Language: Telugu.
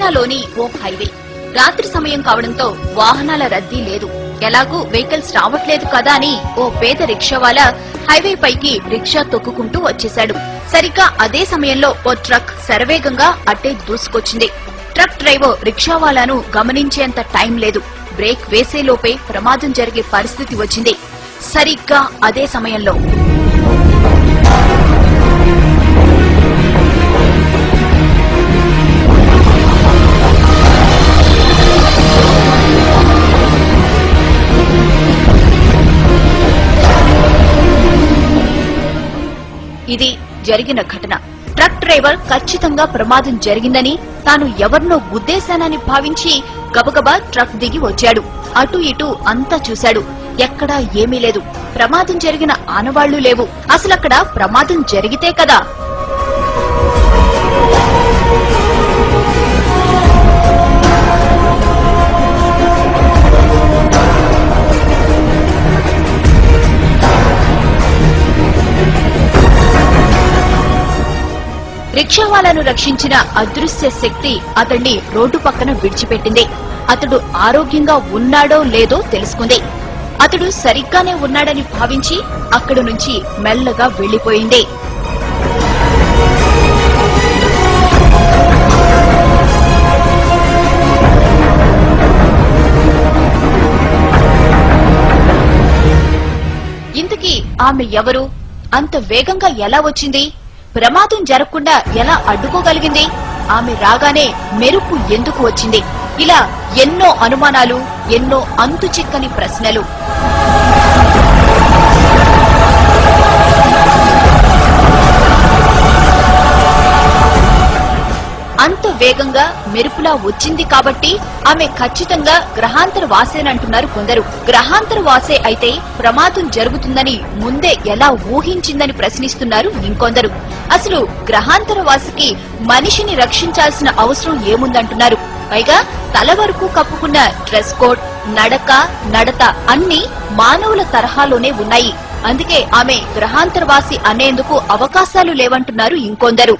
చైనాలోని ఓ హైవే. రాత్రి సమయం కావడంతో వాహనాల రద్దీ లేదు. ఎలాగూ వెహికల్స్ రావట్లేదు కదా అని ఓ పేద రిక్షావాలా హైవే పైకి రిక్షా తొక్కుకుంటూ వచ్చేశాడు. సరిగ్గా అదే సమయంలో ఓ ట్రక్ శరవేగంగా అట్టే దూసుకొచ్చింది. ట్రక్ డ్రైవర్ రిక్షావాలాను గమనించేంత టైం లేదు. బ్రేక్ వేసేలోపే ప్రమాదం జరిగే పరిస్థితి వచ్చింది. సరిగ్గా అదే సమయంలో ఇది జరిగిన ఘటన. ట్రక్ డ్రైవర్ ఖచ్చితంగా ప్రమాదం జరిగిందని, తాను ఎవరినో గుద్దేశానని భావించి గబగబా ట్రక్ దిగి వచ్చాడు. అటు ఇటు అంతా చూశాడు. ఎక్కడా ఏమీ లేదు. ప్రమాదం జరిగిన ఆనవాళ్లు లేవు. అసలక్కడ ప్రమాదం జరిగితే కదా. రిక్షావాలాను రక్షించిన అదృశ్య శక్తి అతన్ని రోడ్డు పక్కన విడిచిపెట్టింది. అతడు ఆరోగ్యంగా ఉన్నాడో లేదో తెలుసుకుంది. అతడు సరిగ్గానే ఉన్నాడని భావించి అక్కడి నుంచి మెల్లగా వెళ్లిపోయింది. ఇంతకీ ఆమె ఎవరు? అంత వేగంగా ఎలా వచ్చింది? ప్రమాదం జరగకుండా ఎలా అడ్డుకోగలిగింది? ఆమె రాగానే మెరుపు ఎందుకు వచ్చింది? ఇలా ఎన్నో అనుమానాలు, ఎన్నో అంతు చిక్కని ప్రశ్నలు. అంత వేగంగా మెరుపులా వచ్చింది కాబట్టి ఆమె ఖచ్చితంగా గ్రహాంతర వాసేనంటున్నారు కొందరు. గ్రహాంతర వాసే అయితే ప్రమాదం జరుగుతుందని ముందే ఎలా ఊహించిందని ప్రశ్నిస్తున్నారు ఇంకొందరు. అసలు గ్రహాంతర వాసికి మనిషిని రక్షించాల్సిన అవసరం ఏముందంటున్నారు. పైగా తల వరకు కప్పుకున్న డ్రెస్ కోడ్, నడక, నడత అన్ని మానవుల తరహాలోనే ఉన్నాయి. అందుకే ఆమె గ్రహాంతరవాసి అనేందుకు అవకాశాలు లేవంటున్నారు ఇంకొందరు.